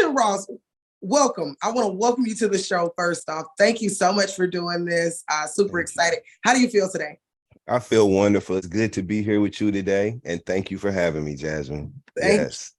Dustin Ross, welcome. I want to welcome you to the show first off. Thank you so much for doing this. Super excited. How do you feel today? I feel wonderful. It's good to be here with you today. And thank you for having me, Jasmine. Thank you so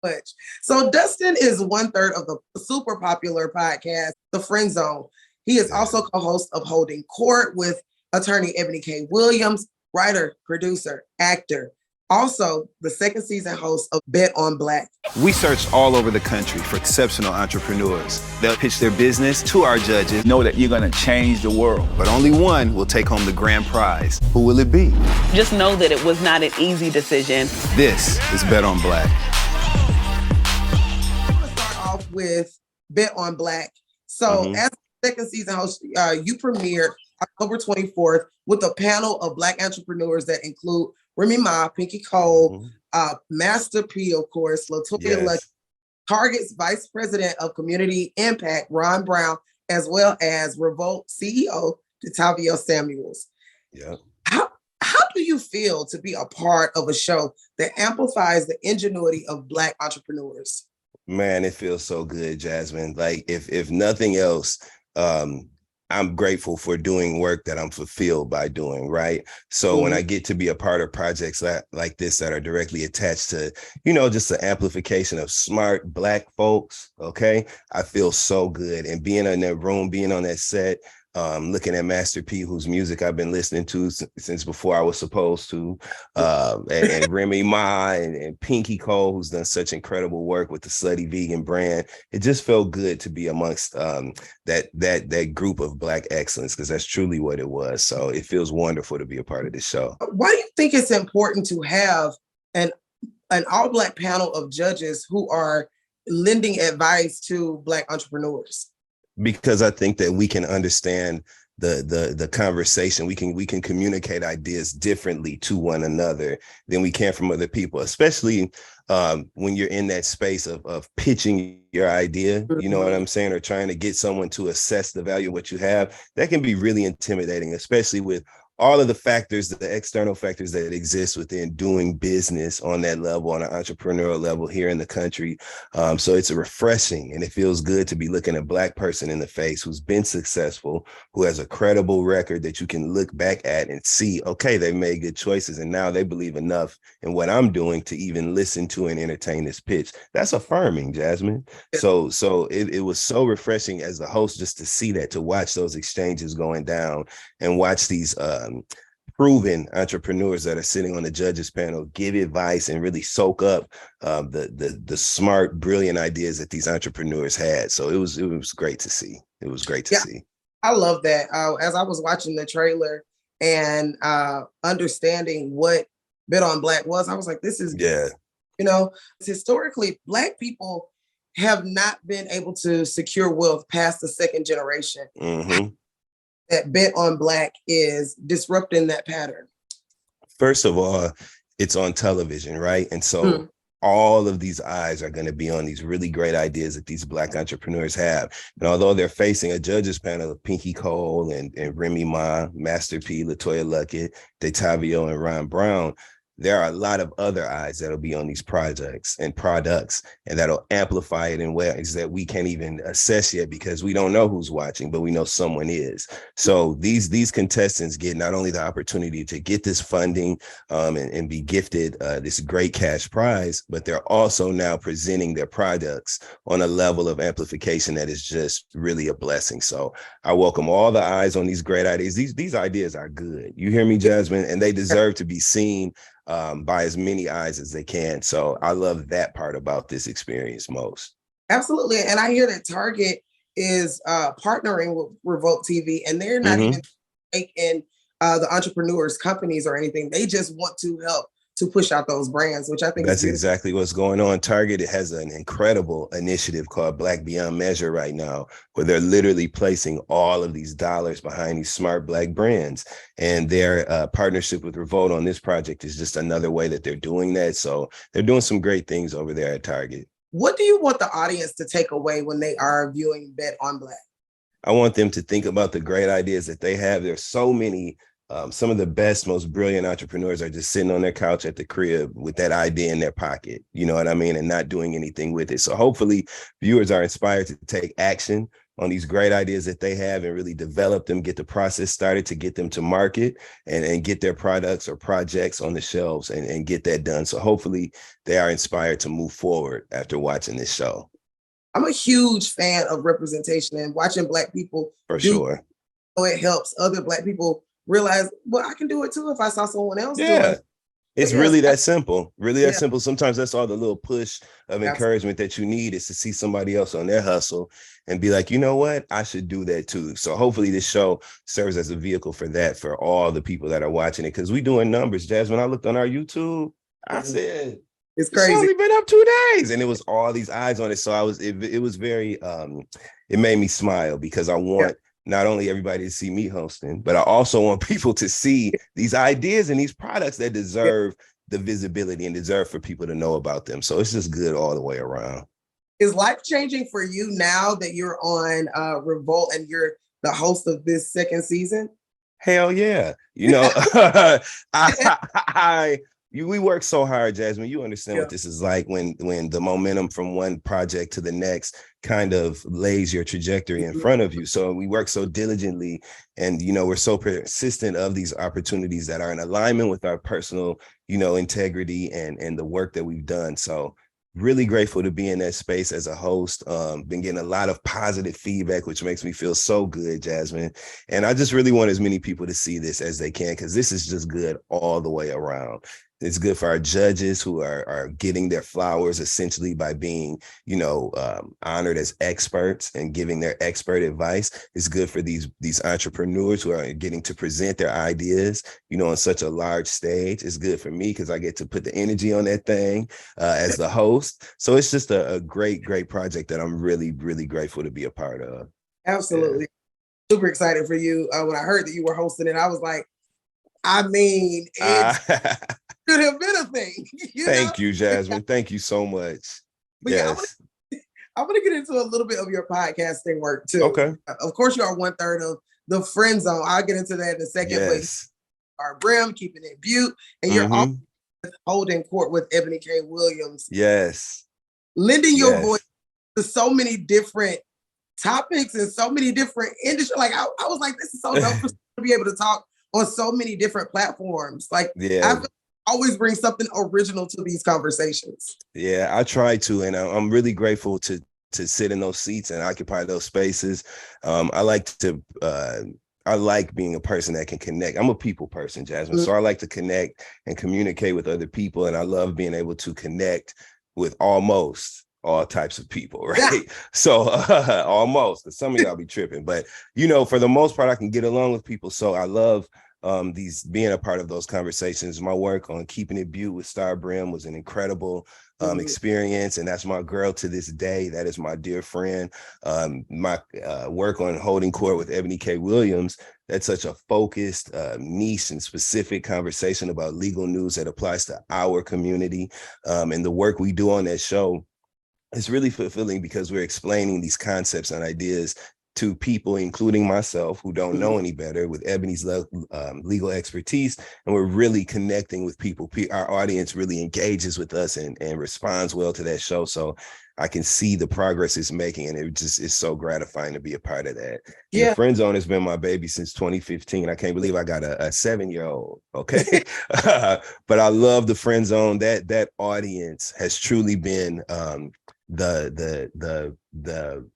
much. So Dustin is 1/3 of the super popular podcast, The Friend Zone. He is also co-host of Holding Court with attorney Eboni K. Williams, writer, producer, actor. Also, the second season host of Bet on Black. We searched all over the country for exceptional entrepreneurs. They'll pitch their business to our judges, know that you're going to change the world. But only one will take home the grand prize. Who will it be? Just know that it was not an easy decision. This is Bet on Black. I'm going to start off with Bet on Black. So as second season host, you premiered October 24th with a panel of Black entrepreneurs that include Remy Ma, Pinky Cole, Master P, of course, LeToya Luckett, Target's Vice President of Community Impact, Ron Brown, as well as Revolt CEO, Detavio Samuels. Yeah. How do you feel to be a part of a show that amplifies the ingenuity of Black entrepreneurs? Man, it feels so good, Jasmine. Like if nothing else, I'm grateful for doing work that I'm fulfilled by doing, right? So when I get to be a part of projects like this that are directly attached to, just the amplification of smart Black folks, okay? I feel so good. And being in that room, being on that set, looking at Master P, whose music I've been listening to since before I was supposed to, and Remy Ma and Pinky Cole, who's done such incredible work with the Slutty Vegan brand. It just felt good to be amongst that group of Black excellence, because that's truly what it was. So it feels wonderful to be a part of this show. Why do you think it's important to have an all-Black panel of judges who are lending advice to Black entrepreneurs? Because I think that we can understand the conversation. We can communicate ideas differently to one another than we can from other people, especially when you're in that space of pitching your idea, you know what I'm saying, or trying to get someone to assess the value of what you have. That can be really intimidating, especially with all of the factors, the external factors that exist within doing business on that level, on an entrepreneurial level here in the country. So it's refreshing, and it feels good to be looking a Black person in the face who's been successful, who has a credible record that you can look back at and see, okay, they made good choices, and now they believe enough in what I'm doing to even listen to and entertain this pitch. That's affirming, Jasmine. So it was so refreshing as the host just to see that, to watch those exchanges going down and watch these proven entrepreneurs that are sitting on the judges panel give advice and really soak up the smart, brilliant ideas that these entrepreneurs had. So it was great to see. It was great to see. I love that. As I was watching the trailer and understanding what Bet on Black was, I was like, this is historically Black people have not been able to secure wealth past the second generation. That Bet on Black is disrupting that pattern? First of all, it's on television, right? And so all of these eyes are going to be on these really great ideas that these Black entrepreneurs have. And although they're facing a judges panel of Pinky Cole and Remy Ma, Master P, LeToya Luckett, Detavio, and Ron Brown, there are a lot of other eyes that'll be on these projects and products, and that'll amplify it in ways that we can't even assess yet, because we don't know who's watching, but we know someone is. So these contestants get not only the opportunity to get this funding and be gifted this great cash prize, but they're also now presenting their products on a level of amplification that is just really a blessing. So I welcome all the eyes on these great ideas. These ideas are good. You hear me, Jasmine? And they deserve to be seen by as many eyes as they can. So I love that part about this experience most. Absolutely. And I hear that Target is partnering with Revolt TV, and they're not even taking the entrepreneurs' companies or anything. They just want to help to push out those brands, which I think that's exactly what's going on. Target has an incredible initiative called Black Beyond Measure right now, where they're literally placing all of these dollars behind these smart Black brands. And their partnership with Revolt on this project is just another way that they're doing that. So they're doing some great things over there at Target. What do you want the audience to take away when they are viewing Bet on Black? I want them to think about the great ideas that they have. There's so many some of the best, most brilliant entrepreneurs are just sitting on their couch at the crib with that idea in their pocket, you know what I mean, and not doing anything with it. So hopefully viewers are inspired to take action on these great ideas that they have and really develop them, get the process started to get them to market and get their products or projects on the shelves and get that done. So hopefully they are inspired to move forward after watching this show. I'm a huge fan of representation and watching Black people. For sure. So it helps other Black people realize, well, I can do it too if I saw someone else do it. It's really that simple. Really that simple. Sometimes that's all the little push of encouragement that you need is to see somebody else on their hustle and be like, you know what? I should do that too. So hopefully this show serves as a vehicle for that, for all the people that are watching it. Because we doing numbers, Jasmine. I looked on our YouTube. I said, it's crazy. It's only been up 2 days. And it was all these eyes on it. So it was very, it made me smile because I want not only everybody to see me hosting, but I also want people to see these ideas and these products that deserve the visibility and deserve for people to know about them. So it's just good all the way around. Is life changing for you now that you're on Revolt and you're the host of this second season? Hell yeah. You know, we work so hard, Jasmine. You understand what this is like when the momentum from one project to the next kind of lays your trajectory in front of you. So we work so diligently and, you know, we're so persistent of these opportunities that are in alignment with our personal, you know, integrity and the work that we've done. So really grateful to be in that space as a host. Been getting a lot of positive feedback, which makes me feel so good, Jasmine. And I just really want as many people to see this as they can, because this is just good all the way around. It's good for our judges who are getting their flowers essentially by being, you know, honored as experts and giving their expert advice. It's good for these entrepreneurs who are getting to present their ideas, you know, on such a large stage. It's good for me because I get to put the energy on that thing as the host. So it's just a great project that I'm really, really grateful to be a part of. Absolutely. Yeah. Super excited for you. When I heard that you were hosting it, I was like, I mean, it could have been a thing. Thank you, Jasmine. Thank you so much. But yes. I'm going to get into a little bit of your podcasting work too. Okay. Of course, you are 1/3 of the Friend Zone. I'll get into that in a second. Yes. But Star Brim, keeping it Bute, and you're also holding court with Eboni K. Williams. Yes. Lending your voice to so many different topics and so many different industries. Like I was like, this is so dope for to be able to talk on so many different platforms. Like I always bring something original to these conversations. Yeah, I try to, and I'm really grateful to sit in those seats and occupy those spaces. I like being a person that can connect. I'm a people person, Jasmine. So I like to connect and communicate with other people. And I love being able to connect with almost all types of people, right? Yeah. So almost, because some of y'all be tripping, but you know, for the most part, I can get along with people. So I love these being a part of those conversations. My work on Keeping It Bute with Star Brim was an incredible experience, and that's my girl to this day. That is my dear friend. My work on Holding Court with Eboni K. Williams, that's such a focused, niche and specific conversation about legal news that applies to our community. And the work we do on that show is really fulfilling because we're explaining these concepts and ideas to people, including myself, who don't know any better, with Ebony's legal expertise. And we're really connecting with people. Our audience really engages with us and responds well to that show. So I can see the progress it's making, and it just is so gratifying to be a part of that. Yeah. The Friend Zone has been my baby since 2015. I can't believe I got a 7-year-old. Okay. But I love the Friend Zone. That audience has truly been the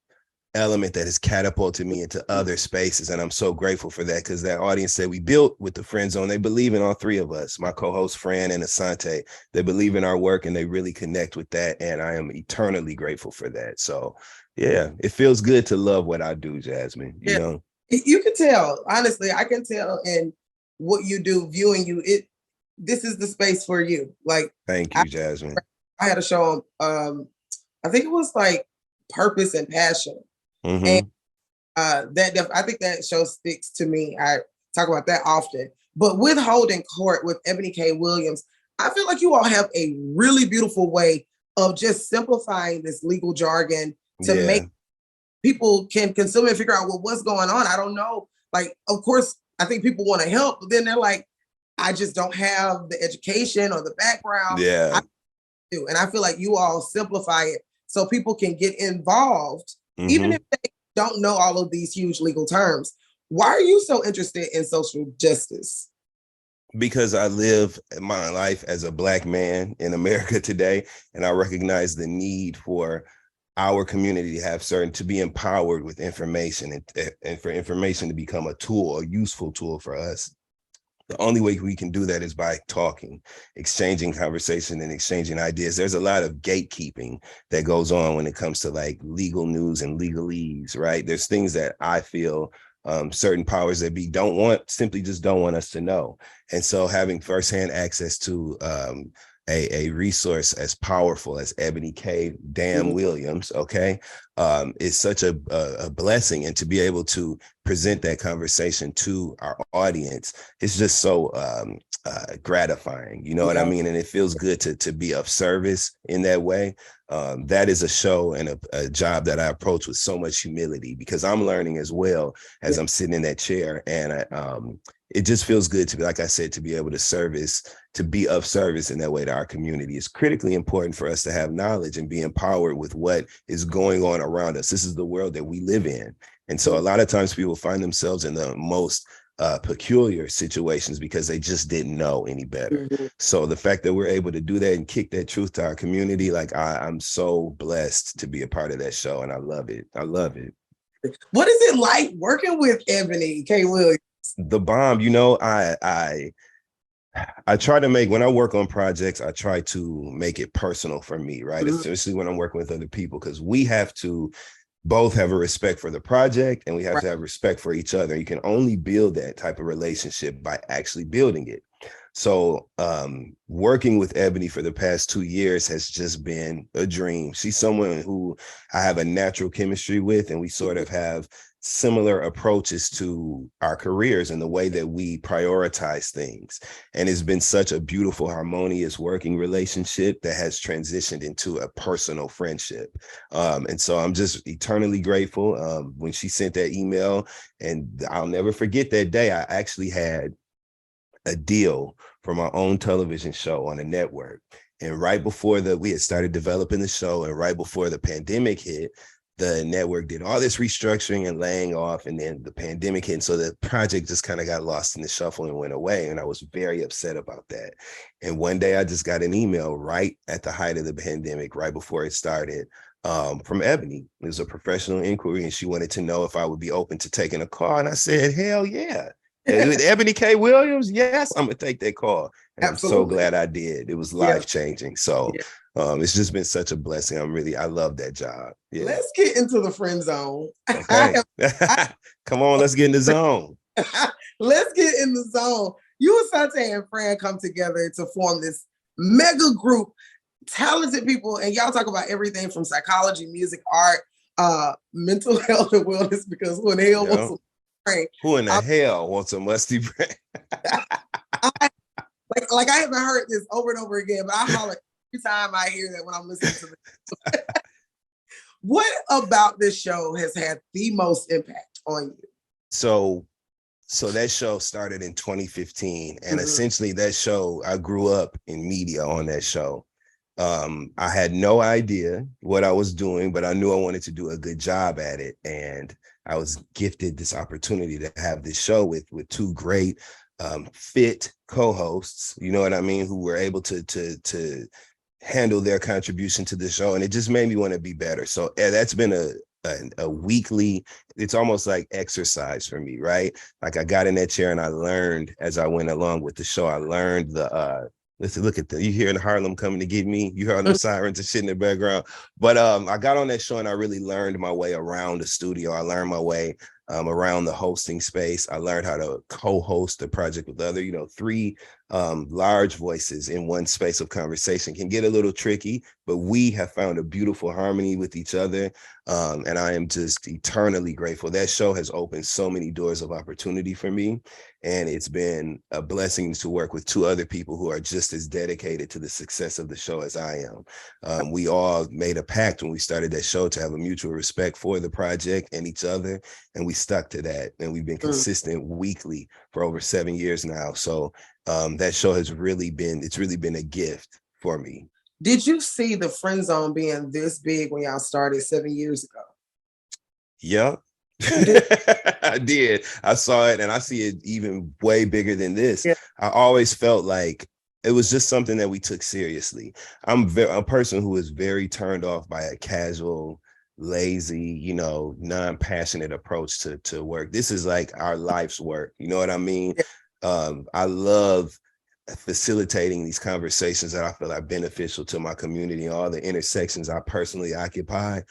element that has catapulted me into other spaces. And I'm so grateful for that, because that audience that we built with the Friend Zone, they believe in all three of us, my co-host Fran and Asante. They believe in our work and they really connect with that. And I am eternally grateful for that. So yeah, it feels good to love what I do, Jasmine. You know, you can tell, honestly, I can tell in what you do, viewing you, this is the space for you. Like, thank you, Jasmine. I had a show on, I think it was like Purpose and Passion. And I think that show sticks to me. I talk about that often. But with Holding Court with Eboni K. Williams, I feel like you all have a really beautiful way of just simplifying this legal jargon to make people can consume it and figure out, well, what's going on? I don't know. Like, of course, I think people want to help, but then they're like, I just don't have the education or the background. Yeah. And I feel like you all simplify it so people can get involved, even if they don't know all of these huge legal terms. Why are you so interested in social justice? Because I live my life as a Black man in America today, and I recognize the need for our community to be empowered with information and for information to become a tool, a useful tool for us. The only way we can do that is by talking, exchanging conversation and exchanging ideas. There's a lot of gatekeeping that goes on when it comes to like legal news and legalese, right? There's things that I feel certain powers that be simply just don't want us to know. And so having firsthand access to a resource as powerful as Eboni K. Williams, okay, is such a blessing. And to be able to present that conversation to our audience, it's just so gratifying, you know what I mean? And it feels good to be of service in that way. That is a show and a job that I approach with so much humility, because I'm learning as well as I'm sitting in that chair. And it just feels good to be, like I said, to be able to be of service in that way to our community. It's critically important for us to have knowledge and be empowered with what is going on around us. This is the world that we live in. And so a lot of times people find themselves in the most peculiar situations because they just didn't know any better. So the fact that we're able to do that and kick that truth to our community, like I'm so blessed to be a part of that show, and I love it. I love it. What is it like working with Eboni K. Williams? The bomb, you know, I try to make, when I work on projects, I try to make it personal for me, right? Especially when I'm working with other people, because we have to both have a respect for the project and we have to have respect for each other. You can only build that type of relationship by actually building it. So working with Eboni for the past 2 years has just been a dream. She's someone who I have a natural chemistry with, and we sort of have similar approaches to our careers and the way that we prioritize things. And it's been such a beautiful, harmonious working relationship that has transitioned into a personal friendship. And so I'm just eternally grateful. When she sent that email, and I'll never forget that day, I actually had a deal for my own television show on a network. And right before we had started developing the show, and right before the pandemic hit, the network did all this restructuring and laying off, and then the pandemic hit. And so the project just kind of got lost in the shuffle and went away. And I was very upset about that. And one day I just got an email right at the height of the pandemic, right before it started, from Eboni. It was a professional inquiry, and she wanted to know if I would be open to taking a call. And I said, hell yeah. Eboni K. Williams, yes, I'm gonna take that call. And I'm so glad I did. It was life-changing. So it's just been such a blessing. I love that job. Yeah. Let's get into the friend zone. Okay. Come on, let's get in the zone. Let's get in the zone. You and Assante and Fran come together to form this mega group, talented people, and y'all talk about everything from psychology, music, art, mental health, and wellness, because who in the hell wants brain? Who in the hell wants a musty brain? Like I haven't heard this over and over again, but I holler every time I hear that when I'm listening to this. What about this show has had the most impact on you? So that show started in 2015, and essentially that show, I grew up in media on that show. I had no idea what I was doing, but I knew I wanted to do a good job at it. And I was gifted this opportunity to have this show with two great fit co-hosts, you know what I mean, who were able to handle their contribution to the show. And it just made me want to be better. So that's been a weekly, it's almost like exercise for me, right? Like I got in that chair and I learned as I went along with the show. I learned let's look at you hearing Harlem coming to get me. You heard the sirens and shit in the background. But I got on that show and I really learned my way around the studio. I learned my way around the hosting space. I learned how to co-host the project with other, 3 large voices in one space of conversation can get a little tricky, but we have found a beautiful harmony with each other. And I am just eternally grateful. That show has opened so many doors of opportunity for me. And it's been a blessing to work with two other people who are just as dedicated to the success of the show as I am. We all made a pact when we started that show to have a mutual respect for the project and each other. And we stuck to that. And we've been consistent weekly for over 7 years now. So that show has really been a gift for me. Did you see the friend zone being this big when y'all started 7 years ago? Yep. I did. I saw it, and I see it even way bigger than this. Yeah. I always felt like it was just something that we took seriously. I'm a person who is very turned off by a casual, lazy, non-passionate approach to work. This is like our life's work. You know what I mean? Yeah. I love facilitating these conversations that I feel are beneficial to my community, all the intersections I personally occupy.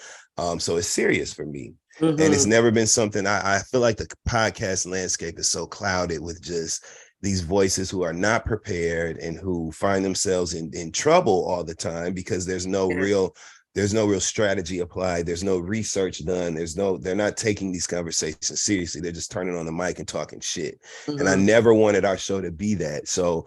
So it's serious for me. And it's never been something I feel like the podcast landscape is so clouded with just these voices who are not prepared and who find themselves in trouble all the time because there's no real strategy applied. There's no research done. They're not taking these conversations seriously. They're just turning on the mic and talking shit. And I never wanted our show to be that. So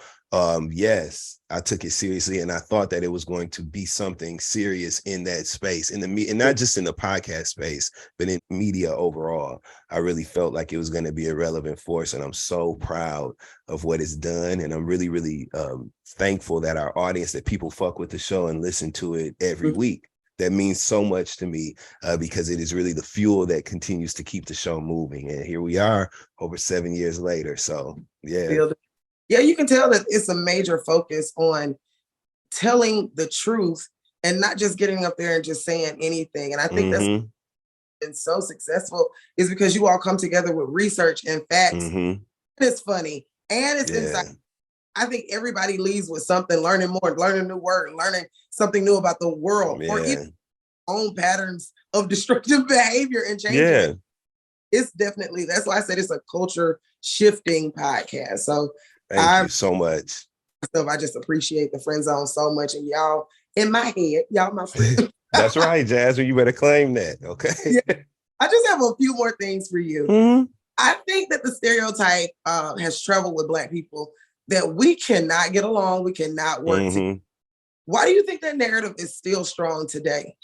yes, I took it seriously, and I thought that it was going to be something serious in that space, and not just in the podcast space, but in media overall. I really felt like it was going to be a relevant force, and I'm so proud of what it's done. And I'm really, really thankful that our audience, that people fuck with the show and listen to it every week. That means so much to me because it is really the fuel that continues to keep the show moving. And here we are over 7 years later. So, yeah. Yeah, you can tell that it's a major focus on telling the truth and not just getting up there and just saying anything. And I think that's been so successful is because you all come together with research and facts. It's funny and it's inside. I think everybody leaves with something, learning more, learning a new word, learning something new about the world, or even own patterns of destructive behavior and changing. It's definitely, that's why I said it's a culture shifting podcast. So thank you so much. I just appreciate the friend zone so much. And y'all in my head, y'all my friends. That's right, Jasmine. You better claim that. Okay. Yeah. I just have a few more things for you. I think that the stereotype has traveled with Black people that we cannot get along, we cannot work together. Why do you think that narrative is still strong today?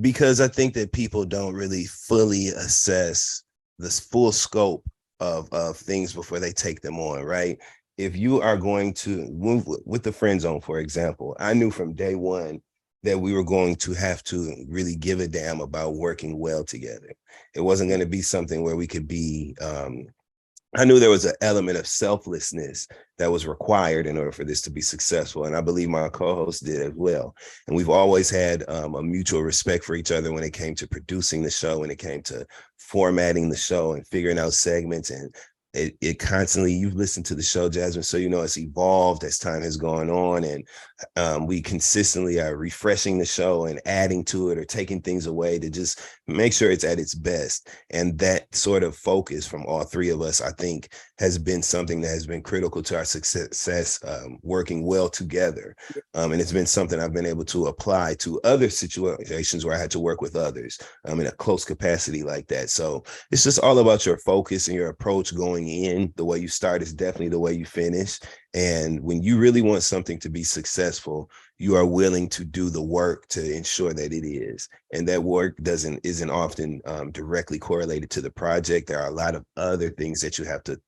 Because I think that people don't really fully assess the full scope of things before they take them on, right? If you are going to move with the friend zone, for example, I knew from day one that we were going to have to really give a damn about working well together. It wasn't going to be something where we could be, I knew there was an element of selflessness that was required in order for this to be successful. And I believe my co-host did as well. And we've always had a mutual respect for each other when it came to producing the show, when it came to formatting the show and figuring out segments. And it constantly, you've listened to the show, Jasmine, so you know it's evolved as time has gone on. And we consistently are refreshing the show and adding to it or taking things away to just make sure it's at its best. And that sort of focus from all three of us, I think, has been something that has been critical to our success working well together. And it's been something I've been able to apply to other situations where I had to work with others in a close capacity like that. So it's just all about your focus and your approach going in. The way you start is definitely the way you finish. And when you really want something to be successful, you are willing to do the work to ensure that it is. And that work isn't often directly correlated to the project. There are a lot of other things that you have to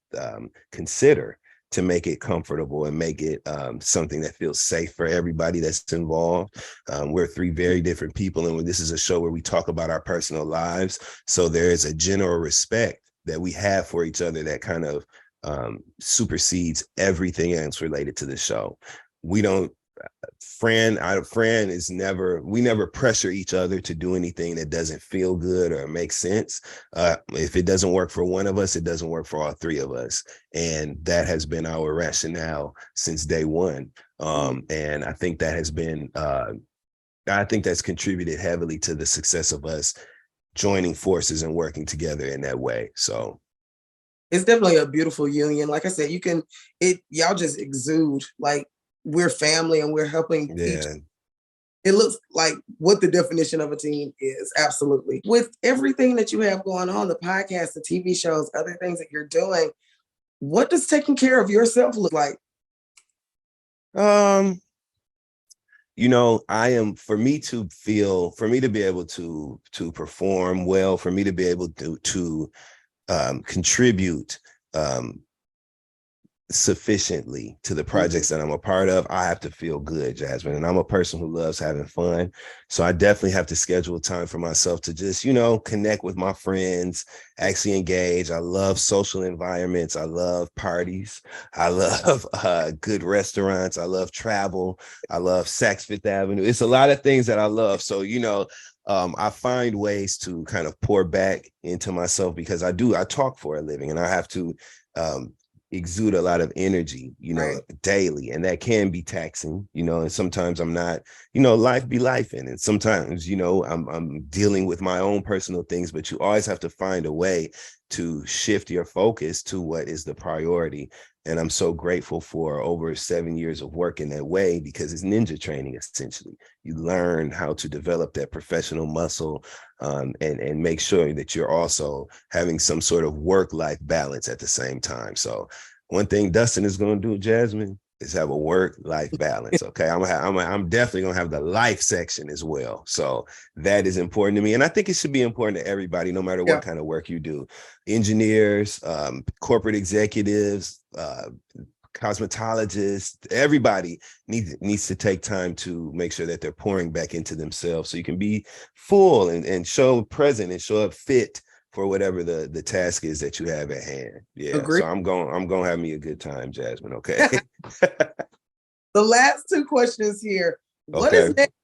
consider to make it comfortable and make it something that feels safe for everybody that's involved. We're three very different people, and this is a show where we talk about our personal lives. So there is a general respect that we have for each other that kind of supersedes everything else related to the show. We don't, Fran is we never pressure each other to do anything that doesn't feel good or make sense. If it doesn't work for one of us, it doesn't work for all three of us. And that has been our rationale since day one. And I think that has been, I think that's contributed heavily to the success of us joining forces and working together in that way. So. It's definitely a beautiful union. Like I said, y'all just exude like we're family and we're helping each. It looks like what the definition of a team is. Absolutely. With everything that you have going on, the podcast, the TV shows, other things that you're doing, what does taking care of yourself look like? For me to be able to perform well, for me to be able to contribute sufficiently to the projects that I'm a part of, I have to feel good, Jasmine. And I'm a person who loves having fun. So I definitely have to schedule time for myself to just, connect with my friends, actually engage. I love social environments. I love parties. I love good restaurants. I love travel. I love Saks Fifth Avenue. It's a lot of things that I love. So, I find ways to kind of pour back into myself because I talk for a living and I have to exude a lot of energy, right, daily. And that can be taxing, and sometimes I'm not, life be life in. And sometimes, I'm dealing with my own personal things, but you always have to find a way to shift your focus to what is the priority. And I'm so grateful for over 7 years of work in that way because it's ninja training, essentially. You learn how to develop that professional muscle and make sure that you're also having some sort of work-life balance at the same time. One thing Dustin is going to do, Jasmine, is have a work-life balance. Okay, I'm definitely going to have the life section as well. So that is important to me, and I think it should be important to everybody, no matter what kind of work you do. Engineers, corporate executives, cosmetologists, everybody needs to take time to make sure that they're pouring back into themselves so you can be full and show present and show up fit for whatever the task is that you have at hand. Yeah. Agreed. So I'm going to have me a good time, Jasmine. Okay. The last two questions here. What is next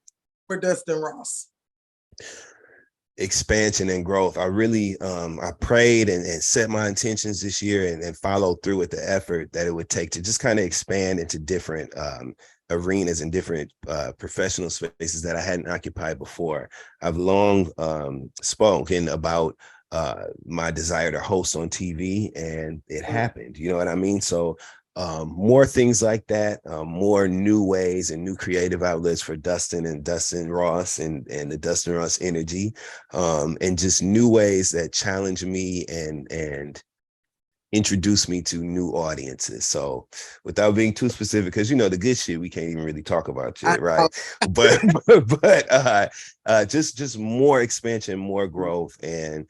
for Dustin Ross? Expansion and growth. I really I prayed and set my intentions this year and followed through with the effort that it would take to just kind of expand into different arenas and different professional spaces that I hadn't occupied before. I've long spoken about my desire to host on TV, and it happened. You know what I mean? So more things like that, more new ways and new creative outlets for Dustin and Dustin Ross and the Dustin Ross energy, and just new ways that challenge me and introduce me to new audiences. So without being too specific, because the good shit we can't even really talk about yet, right? but just more expansion, more growth, and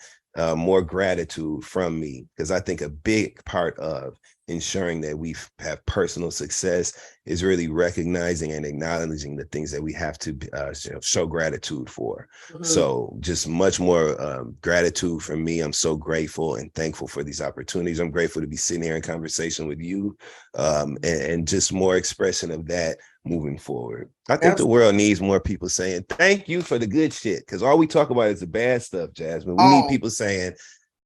more gratitude from me, because I think a big part of ensuring that we have personal success is really recognizing and acknowledging the things that we have to show gratitude for. Mm-hmm. So just much more gratitude from me. I'm so grateful and thankful for these opportunities. I'm grateful to be sitting here in conversation with you, and just more expression of that moving forward. I think the world needs more people saying thank you for the good shit, because all we talk about is the bad stuff, Jasmine. We need people saying,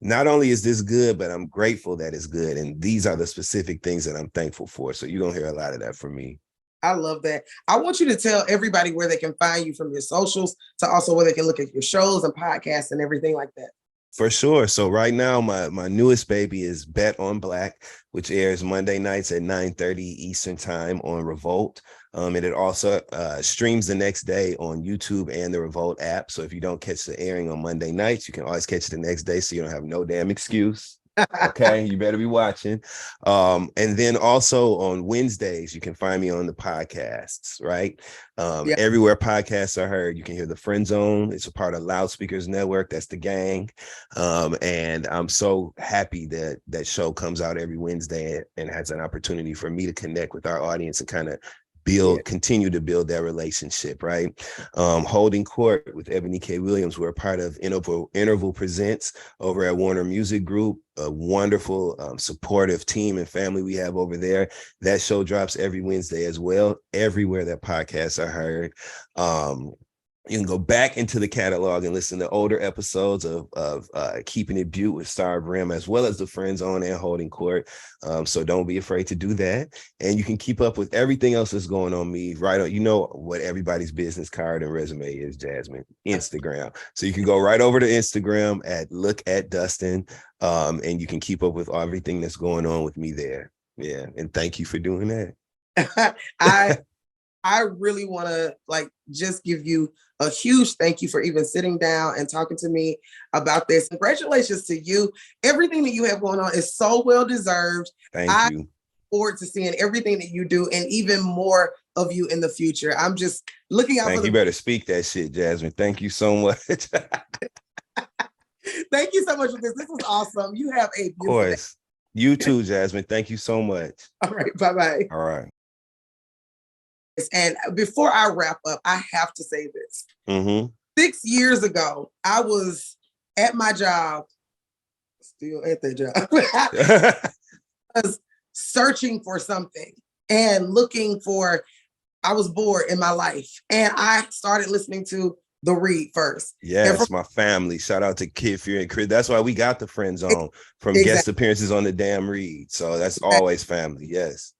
not only is this good, but I'm grateful that it's good. And these are the specific things that I'm thankful for. So you're going to hear a lot of that from me. I love that. I want you to tell everybody where they can find you from your socials, to also where they can look at your shows and podcasts and everything like that. For sure. So right now, my newest baby is Bet on Black, which airs Monday nights at 9:30 Eastern time on Revolt. And it also streams the next day on YouTube and the Revolt app. So if you don't catch the airing on Monday nights, you can always catch it the next day, so you don't have no damn excuse. Okay, you better be watching. And then also on Wednesdays, you can find me on the podcasts, right? Everywhere podcasts are heard, you can hear The Friend Zone. It's a part of Loudspeakers Network. That's the gang. And I'm so happy that that show comes out every Wednesday and has an opportunity for me to connect with our audience and kind of continue to build that relationship, right? Holding Court with Eboni K. Williams. We're a part of Interval Presents over at Warner Music Group, a wonderful, supportive team and family we have over there. That show drops every Wednesday as well, everywhere that podcasts are heard. You can go back into the catalog and listen to older episodes of Keeping It Bute with Star Brim, as well as the Friend Zone and Holding Court. So don't be afraid to do that. And you can keep up with everything else that's going on me right on. You know what everybody's business card and resume is, Jasmine. Instagram. So you can go right over to Instagram at Look at Dustin, and you can keep up with everything that's going on with me there. Yeah, and thank you for doing that. I really want to just give you a huge thank you for even sitting down and talking to me about this. Congratulations to you. Everything that you have going on is so well deserved. Thank you. Look forward to seeing everything that you do and even more of you in the future. I'm just looking out for you better speak that shit, Jasmine. Thank you so much. Thank you so much for this. This was awesome. You have a beautiful day. You too, Jasmine. Thank you so much. All right. Bye-bye. All right. And before I wrap up, I have to say this. Mm-hmm. 6 years ago, I was at my job, still at that job. I was searching for something and looking for, I was bored in my life. And I started listening to The Read first. Yes, my family. Shout out to Kid Fury and Chris. That's why we got the Friend Zone from guest appearances on the damn Read. So that's always family. Yes.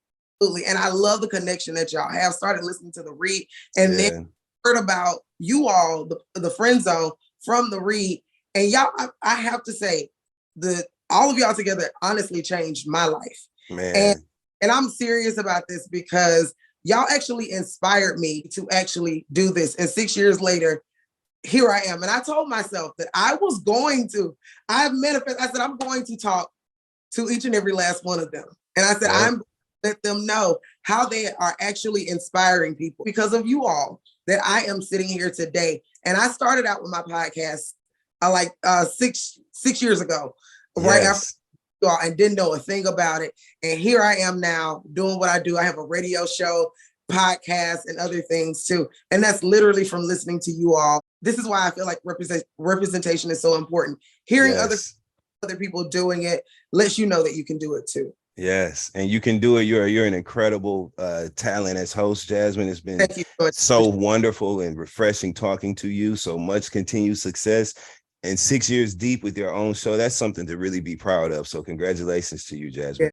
Absolutely. And I love the connection that y'all have. Started listening to The Read and then heard about you all, the Friend Zone from The Read. And y'all, I have to say, all of y'all together honestly changed my life. Man. And I'm serious about this because y'all actually inspired me to actually do this. And 6 years later, here I am. And I told myself that I said, I'm going to talk to each and every last one of them. And I said, I'm let them know how they are actually inspiring people because of you all that I am sitting here today. And I started out with my podcast 6 years ago, right after you all, and didn't know a thing about it. And here I am now doing what I do. I have a radio show, podcast, and other things too. And that's literally from listening to you all. This is why I feel like representation is so important. Hearing other people doing it lets you know that you can do it too. Yes, and you can do it. You're an incredible talent as host, Jasmine. It's been so wonderful and refreshing talking to you. So much continued success. And 6 years deep with your own show, that's something to really be proud of. So congratulations to you, Jasmine.